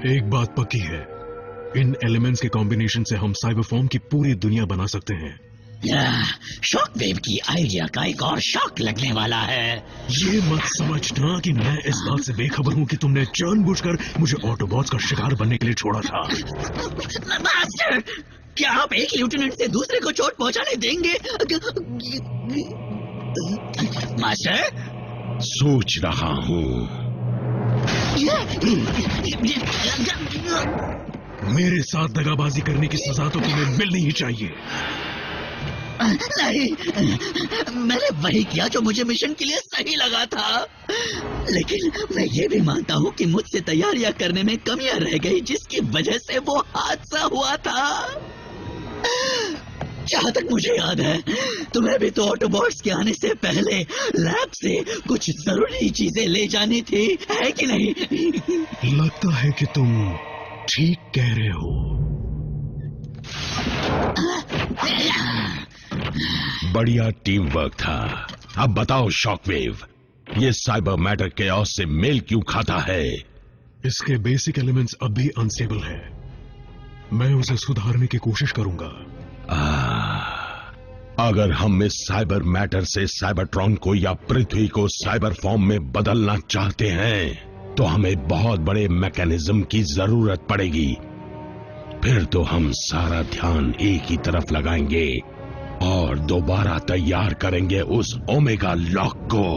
एक बात पक्की है, इन एलिमेंट्स के कॉम्बिनेशन से हम साइबर फॉर्म की पूरी दुनिया बना सकते हैं। शॉक वेव की आइडिया का एक और शॉक लगने वाला है। ये मत समझना कि मैं इस बात से बेखबर हूँ कि तुमने जानबूझकर मुझे ऑटोबॉट्स का शिकार बनने के लिए छोड़ा था। मास्टर, क्या आप एक लेफ्टिनेंट से दूसरे को चोट पहुंचाने देंगे? मास्टर, सोच रहा हूँ। मेरे साथ दगाबाजी करने की सजा तो तुम्हें मिलनी ही चाहिए। नहीं, मैंने वही किया जो मुझे मिशन के लिए सही लगा था, लेकिन मैं ये भी मानता हूँ कि मुझसे तैयारियां करने में कमियां रह गई, जिसकी वजह से वो हादसा हुआ था। जहाँ तक मुझे याद है, तुम्हें भी तो ऑटोबॉट्स के आने से पहले लैब से कुछ जरूरी चीजें ले जानी थी, है कि नहीं? लगता है कि तुम ठीक कह रहे हो। बढ़िया टीम वर्क था। अब बताओ शॉकवेव, ये साइबर मैटर केओस से मेल क्यों खाता है? इसके बेसिक एलिमेंट्स अब भी अनस्टेबल है। मैं उसे सुधारने की कोशिश करूंगा। अगर हम इस साइबर मैटर से साइबरट्रॉन को या पृथ्वी को साइबर फॉर्म में बदलना चाहते हैं तो हमें बहुत बड़े मैकेनिज्म की जरूरत पड़ेगी। फिर तो हम सारा ध्यान एक ही तरफ लगाएंगे और दोबारा तैयार करेंगे उस ओमेगा लॉक को।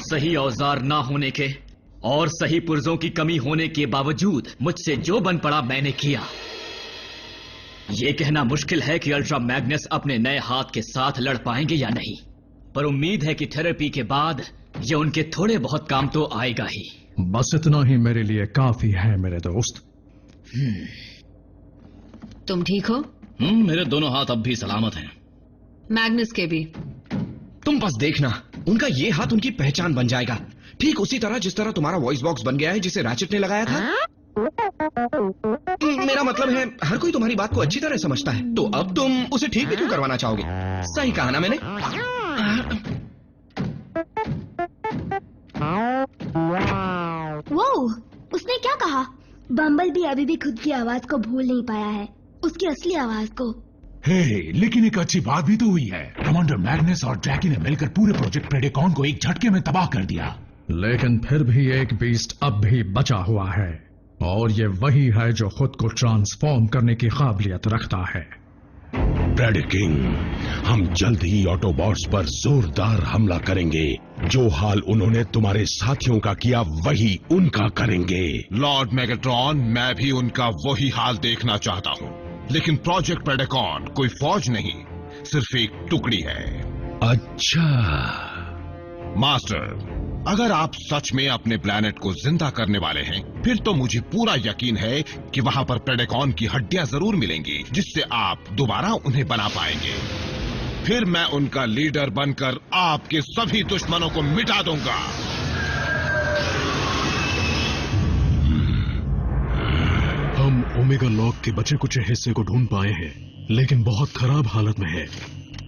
सही औजार ना होने के और सही पुर्जों की कमी होने के बावजूद मुझसे जो बन पड़ा मैंने किया। यह कहना मुश्किल है कि अल्ट्रा मैग्नस अपने नए हाथ के साथ लड़ पाएंगे या नहीं, पर उम्मीद है कि थेरेपी के बाद ये उनके थोड़े बहुत काम तो आएगा ही। बस इतना ही मेरे लिए काफी है मेरे दोस्त। तुम ठीक हो? मेरे दोनों हाथ अब भी सलामत हैं। मैग्नस के भी। तुम बस देखना, उनका ये हाथ उनकी पहचान बन जाएगा, ठीक उसी तरह जिस तरह तुम्हारा वॉइस बॉक्स बन गया है जिसे रैचेट ने लगाया था। मेरा मतलब है हर कोई तुम्हारी बात को अच्छी तरह समझता है, तो अब तुम उसे ठीक भी क्यों करवाना चाहोगे? सही कहा ना मैंने? वो उसने क्या कहा? बम्बल भी अभी भी खुद की आवाज को भूल नहीं पाया है, उसकी असली आवाज को। लेकिन एक अच्छी बात भी तो हुई है। कमांडर मैग्नस और जैकी ने मिलकर पूरे प्रोजेक्ट प्रेडेकॉन को एक झटके में तबाह कर दिया। लेकिन फिर भी एक बीस्ट अब भी बचा हुआ है, और ये वही है जो खुद को ट्रांसफॉर्म करने की काबिलियत रखता है। प्रेडिकिंग, हम जल्द ही ऑटोबॉट्स पर जोरदार हमला करेंगे। जो हाल उन्होंने तुम्हारे साथियों का किया वही उनका करेंगे। लॉर्ड मेगाट्रॉन, मैं भी उनका वही हाल देखना चाहता हूँ, लेकिन प्रोजेक्ट प्रेडेकॉन कोई फौज नहीं, सिर्फ एक टुकड़ी है। अच्छा मास्टर, अगर आप सच में अपने प्लैनेट को जिंदा करने वाले हैं, फिर तो मुझे पूरा यकीन है कि वहां पर प्रेडेकॉन की हड्डियां जरूर मिलेंगी, जिससे आप दोबारा उन्हें बना पाएंगे। फिर मैं उनका लीडर बनकर आपके सभी दुश्मनों को मिटा दूंगा। हम ओमेगा लॉक के बचे कुछ हिस्से को ढूंढ पाए हैं, लेकिन बहुत खराब हालत में है।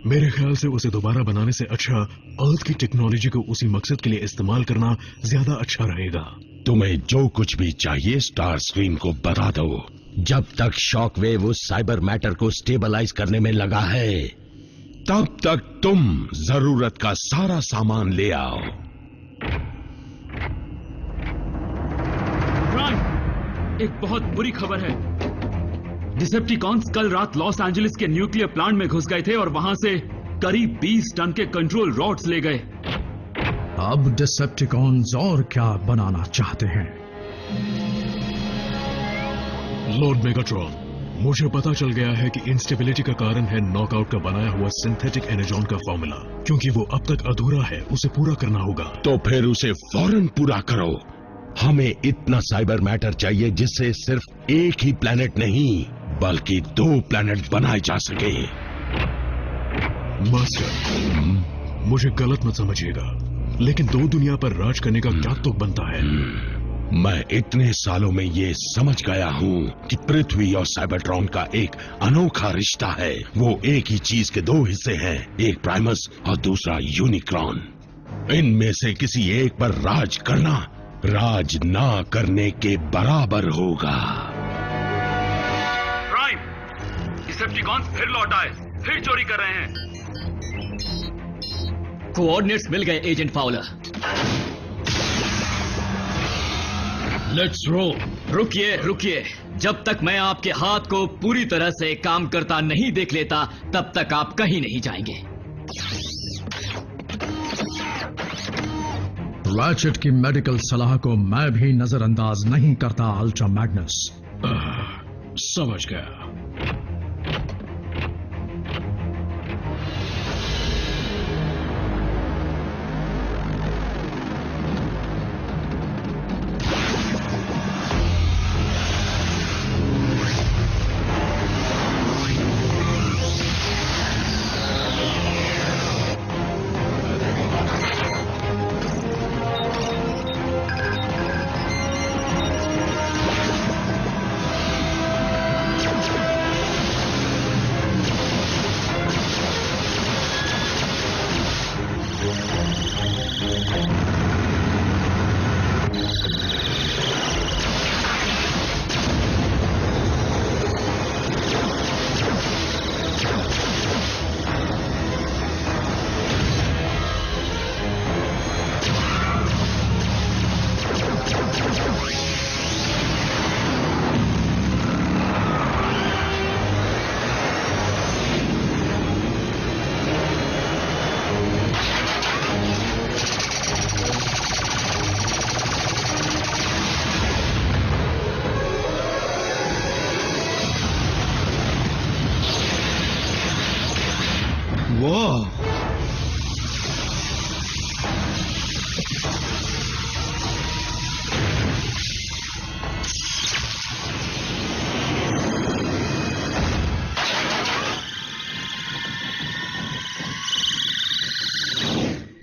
मेरे ख्याल से उसे दोबारा बनाने से अच्छा अर्थ की टेक्नोलॉजी को उसी मकसद के लिए इस्तेमाल करना ज्यादा अच्छा रहेगा। तुम्हें जो कुछ भी चाहिए स्टार स्क्रीन को बता दो। जब तक शॉकवेव उस साइबर मैटर को स्टेबलाइज करने में लगा है, तब तक तुम जरूरत का सारा सामान ले आओ। एक बहुत बुरी खबर है। डिसेप्टिकॉन्स कल रात लॉस एंजलिस के न्यूक्लियर प्लांट में घुस गए थे और वहां से करीब 20 टन के कंट्रोल रॉड्स ले गए। अब डिसेप्टिकॉन्स और क्या बनाना चाहते हैं? लॉर्ड मेगाट्रॉन, मुझे पता चल गया है कि इंस्टेबिलिटी का कारण है नॉकआउट का बनाया हुआ सिंथेटिक एनर्जॉन का फॉर्मूला। क्योंकि वो अब तक अधूरा है, उसे पूरा करना होगा। तो फिर उसे फौरन पूरा करो। हमें इतना साइबर मैटर चाहिए जिससे सिर्फ एक ही प्लेनेट नहीं बल्कि 2 प्लेनेट बनाए जा सके। मास्टर, मुझे गलत मत समझिएगा, लेकिन 2 दुनिया पर राज करने का क्या तुक बनता है? मैं इतने सालों में ये समझ गया हूँ कि पृथ्वी और साइबरट्रॉन का एक अनोखा रिश्ता है। वो एक ही चीज के 2 हिस्से हैं, एक प्राइमस और दूसरा यूनिक्रॉन। इनमें से किसी एक पर राज करना राज ना करने के बराबर होगा। प्राइम, डिसेप्टिकॉन्स फिर लौट आए, फिर चोरी कर रहे हैं। कोऑर्डिनेट्स मिल गए एजेंट फाउलर। Let's roll. रुकिए, जब तक मैं आपके हाथ को पूरी तरह से काम करता नहीं देख लेता तब तक आप कहीं नहीं जाएंगे। रैचेट की मेडिकल सलाह को मैं भी नजरअंदाज नहीं करता अल्ट्रा मैग्नस। समझ गया।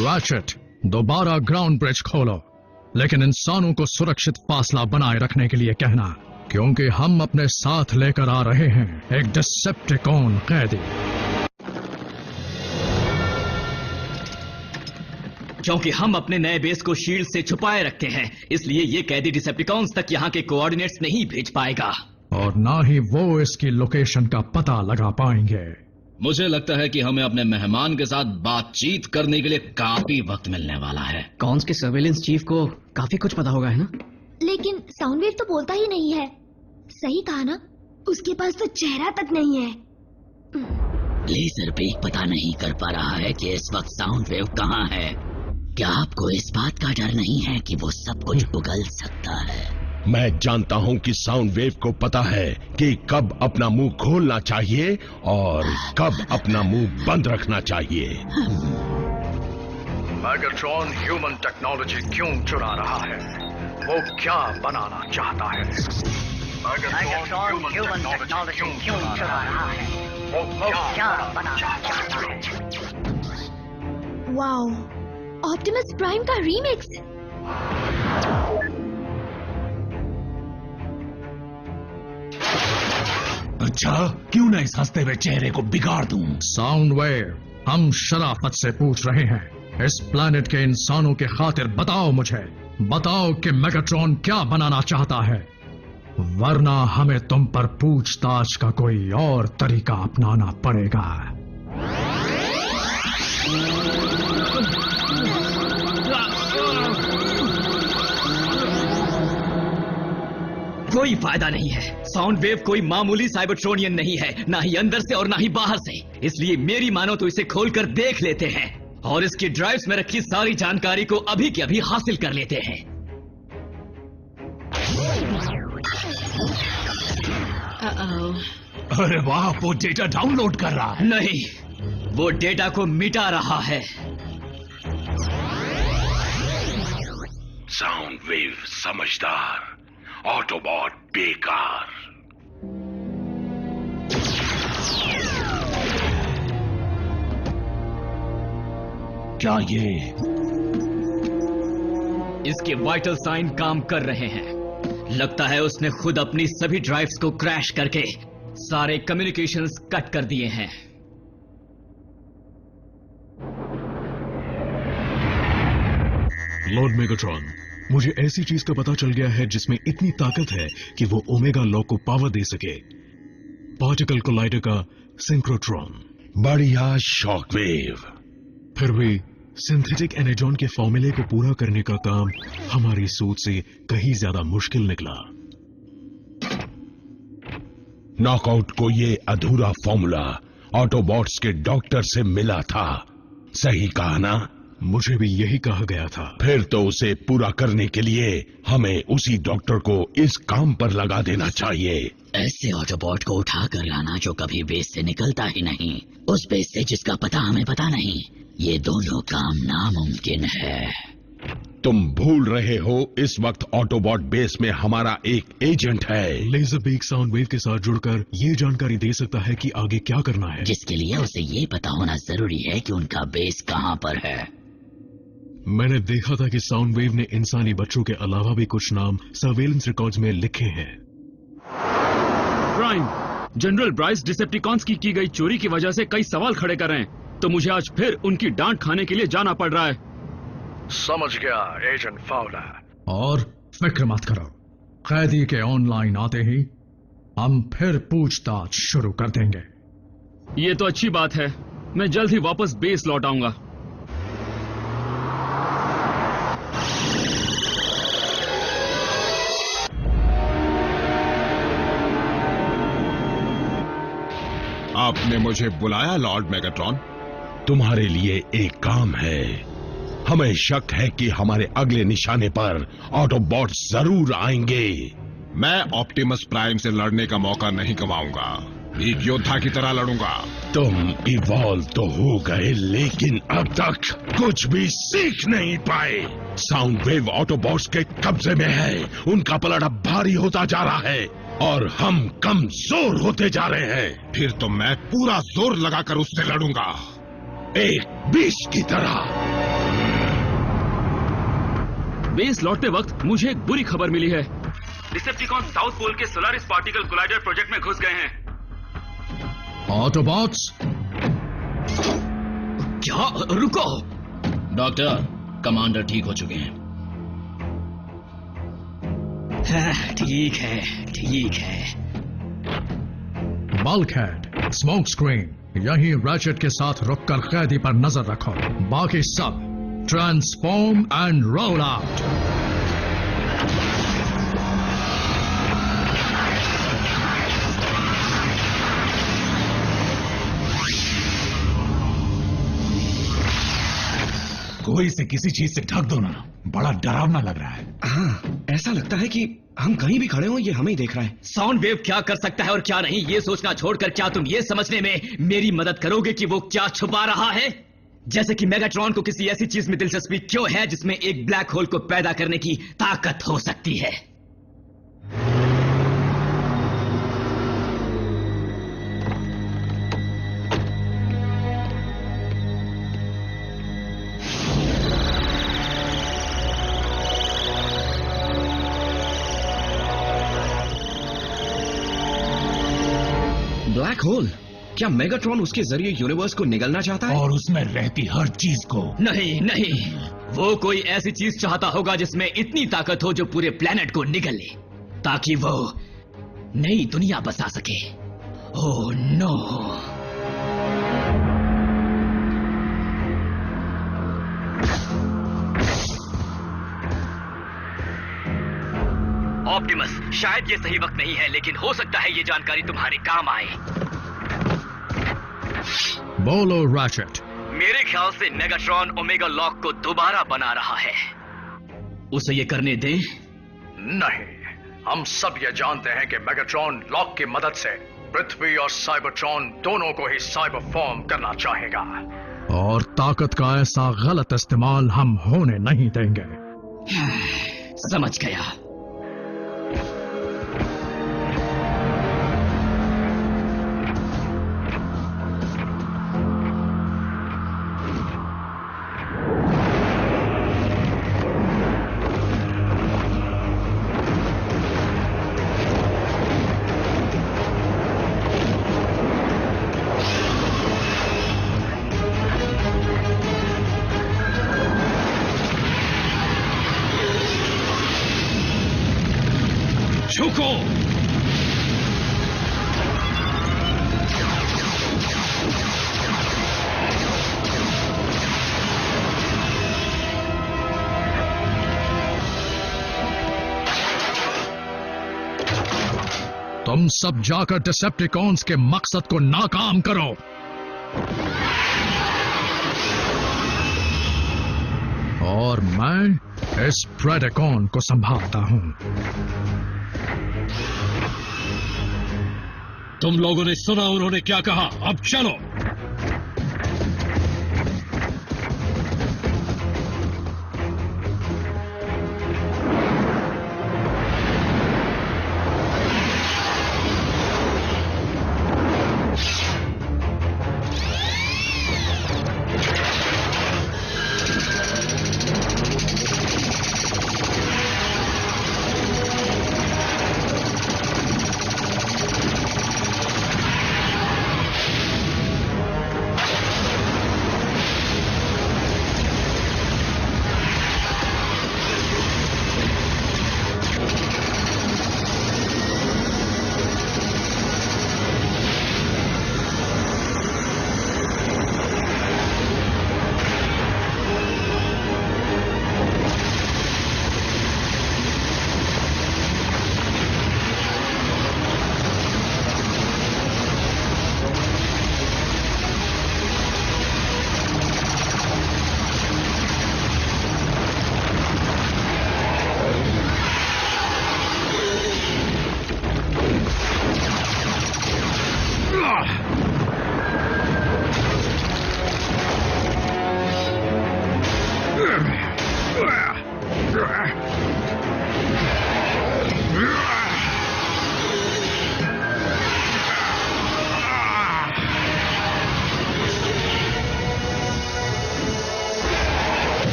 रैचेट, दोबारा ग्राउंड ब्रिज खोलो, लेकिन इंसानों को सुरक्षित फासला बनाए रखने के लिए कहना, क्योंकि हम अपने साथ लेकर आ रहे हैं एक डिसेप्टिकॉन कैदी। क्योंकि हम अपने नए बेस को शील्ड से छुपाए रखते हैं, इसलिए ये कैदी डिसेप्टिकॉन्स तक यहाँ के कोऑर्डिनेट्स नहीं भेज पाएगा और ना ही वो इसकी लोकेशन का पता लगा पाएंगे। मुझे लगता है कि हमें अपने मेहमान के साथ बातचीत करने के लिए काफी वक्त मिलने वाला है। कॉन्स के सर्वेलेंस चीफ को काफी कुछ पता होगा, है ना? लेकिन साउंड वेव तो बोलता ही नहीं है। सही कहा ना, उसके पास तो चेहरा तक नहीं है। लेजर भी पता नहीं कर पा रहा है कि इस वक्त साउंड वेव कहाँ है। क्या आपको इस बात का डर नहीं है कि वो सब कुछ उगल सकता है? मैं जानता हूं कि साउंड वेव को पता है कि कब अपना मुंह खोलना चाहिए और कब अपना मुंह बंद रखना चाहिए। मैगाट्रॉन ह्यूमन टेक्नोलॉजी क्यों चुरा रहा है? वो क्या बनाना चाहता है? मैगाट्रॉन ह्यूमन टेक्नोलॉजी क्यों चुरा रहा है? वो क्या बनाना चाहता है? वाओ, ऑप्टिमस प्राइम का रीमिक्स। अच्छा, क्यों ना इस हंसते हुए चेहरे को बिगाड़ दूं? साउंड वेव, हम शराफत से पूछ रहे हैं, इस प्लेनेट के इंसानों के खातिर बताओ मुझे, बताओ कि मेगाट्रॉन क्या बनाना चाहता है, वरना हमें तुम पर पूछताछ का कोई और तरीका अपनाना पड़ेगा। कोई फायदा नहीं है। साउंड वेव कोई मामूली साइबरट्रोनियन नहीं है, ना ही अंदर से और ना ही बाहर से। इसलिए मेरी मानो तो इसे खोलकर देख लेते हैं और इसकी ड्राइव्स में रखी सारी जानकारी को अभी के अभी हासिल कर लेते हैं। अरे वाह, वो डेटा डाउनलोड कर रहा है। नहीं, वो डेटा को मिटा रहा है। साउंड वेव समझदार, ऑटोबॉट बेकार। क्या ये इसके वाइटल साइन काम कर रहे हैं। लगता है उसने खुद अपनी सभी ड्राइव्स को क्रैश करके सारे कम्युनिकेशंस कट कर दिए हैं। लॉर्ड मेगाट्रॉन, मुझे ऐसी चीज का पता चल गया है जिसमें इतनी ताकत है कि वो ओमेगा लॉ को पावर दे सके। पार्टिकल कोलाइडर का सिंक्रोट्रॉन। बढ़िया शॉकवेव। फिर भी सिंथेटिक एनर्जॉन के फॉर्मूले को पूरा करने का काम हमारी सोच से कहीं ज्यादा मुश्किल निकला। नॉकआउट को ये अधूरा फॉर्मूला ऑटोबॉट्स के डॉक्टर से मिला था, सही कहा ना? मुझे भी यही कहा गया था। फिर तो उसे पूरा करने के लिए हमें उसी डॉक्टर को इस काम पर लगा देना चाहिए। ऐसे ऑटोबॉट को उठा कर लाना जो कभी बेस से निकलता ही नहीं, उस बेस से जिसका पता हमें पता नहीं, ये दोनों काम नामुमकिन है। तुम भूल रहे हो इस वक्त ऑटोबॉट बेस में हमारा एक एजेंट है। लेजर बीक साउंड वेव के साथ जुड़कर ये जानकारी दे सकता है कि आगे क्या करना है, जिसके लिए उसे ये पता होना जरूरी है कि उनका बेस कहाँ पर है। मैंने देखा था कि साउंड वेव ने इंसानी बच्चों के अलावा भी कुछ नाम सर्वेलेंस रिकॉर्ड्स में लिखे हैं। प्राइम, जनरल ब्राइस डिसेप्टिकॉन्स की गई चोरी की वजह से कई सवाल खड़े कर रहे हैं, तो मुझे आज फिर उनकी डांट खाने के लिए जाना पड़ रहा है। समझ गया एजेंट फाउलर। और फिक्र मत करो, कैदी के ऑनलाइन आते ही हम फिर पूछताछ शुरू कर देंगे। ये तो अच्छी बात है, मैं जल्द ही वापस बेस लौट आऊंगा। आपने मुझे बुलाया लॉर्ड मेगाट्रॉन? तुम्हारे लिए एक काम है। हमें शक है कि हमारे अगले निशाने पर ऑटोबॉट जरूर आएंगे। मैं ऑप्टिमस प्राइम से लड़ने का मौका नहीं गंवाऊंगा, एक योद्धा की तरह लड़ूंगा। तुम इवॉल्व तो हो गए, लेकिन अब तक कुछ भी सीख नहीं पाए। साउंड वेव ऑटोबॉट्स के कब्जे में है, उनका पलड़ा अब भारी होता जा रहा है और हम कमजोर होते जा रहे हैं। फिर तो मैं पूरा जोर लगाकर उससे लड़ूंगा, एक बीस की तरह। बेस लौटते वक्त मुझे एक बुरी खबर मिली है। डिसेप्टिकॉन साउथ पोल के सोलारिस पार्टिकल कोलाइडर प्रोजेक्ट में घुस गए हैं। ऑटोबॉट्स, क्या? रुको डॉक्टर, कमांडर ठीक हो चुके हैं। ठीक है, ठीक है। बल्कहेड, स्मोक स्क्रीन, यही रैचेट के साथ रुककर कैदी पर नजर रखो। बाकी सब ट्रांसफॉर्म एंड रोल आउट। कोई इसे किसी चीज से ढक दो ना, बड़ा डरावना लग रहा है। हाँ, ऐसा लगता है कि हम कहीं भी खड़े हो ये हमें ही देख रहा है। साउंड वेव क्या कर सकता है और क्या नहीं, ये सोचना छोड़कर क्या तुम ये समझने में मेरी मदद करोगे कि वो क्या छुपा रहा है? जैसे कि मेगाट्रॉन को किसी ऐसी चीज में दिलचस्पी क्यों है जिसमें एक ब्लैक होल को पैदा करने की ताकत हो सकती है। Black hole? क्या मेगाट्रॉन उसके जरिए यूनिवर्स को निगलना चाहता है? और उसमें रहती हर चीज को? नहीं नहीं, वो कोई ऐसी चीज चाहता होगा जिसमें इतनी ताकत हो जो पूरे प्लेनेट को निगल ले, ताकि वो नई दुनिया बसा सके। Oh no. ऑप्टिमस, शायद ये सही वक्त नहीं है, लेकिन हो सकता है ये जानकारी तुम्हारे काम आए। बोलो रैचेट। मेरे ख्याल से मेगाट्रॉन ओमेगा लॉक को दोबारा बना रहा है। उसे ये करने दें? नहीं, हम सब ये जानते हैं कि मेगाट्रॉन लॉक की मदद से पृथ्वी और साइबरट्रॉन दोनों को ही साइबर फॉर्म करना चाहेगा, और ताकत का ऐसा गलत इस्तेमाल हम होने नहीं देंगे। समझ गया। झुको। तुम सब जाकर डिसेप्टिकॉन्स के मकसद को नाकाम करो। और मैं इस प्रेडेकॉन को संभालता हूं। तुम लोगों ने सुना उन्होंने क्या कहा, अब चलो।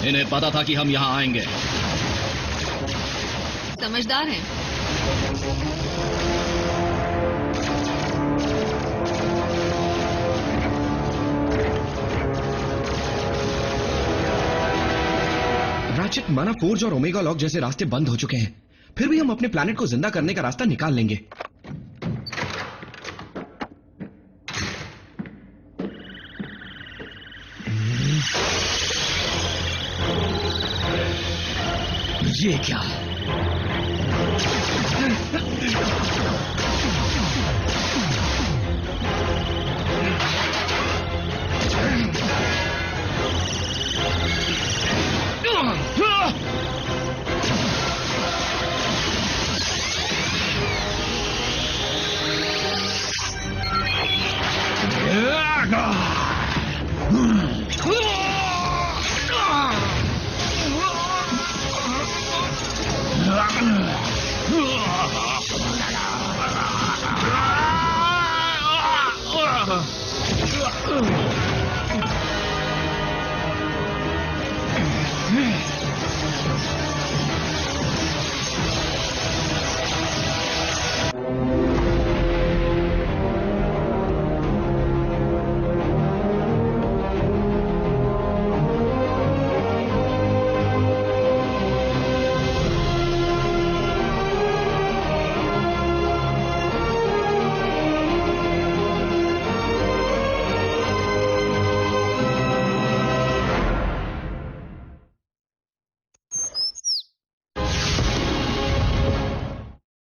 इन्हें पता था कि हम यहाँ आएंगे। समझदार हैं। रैचेट, माना फोर्ज और ओमेगा लॉक जैसे रास्ते बंद हो चुके हैं, फिर भी हम अपने प्लैनेट को जिंदा करने का रास्ता निकाल लेंगे। ये क्या?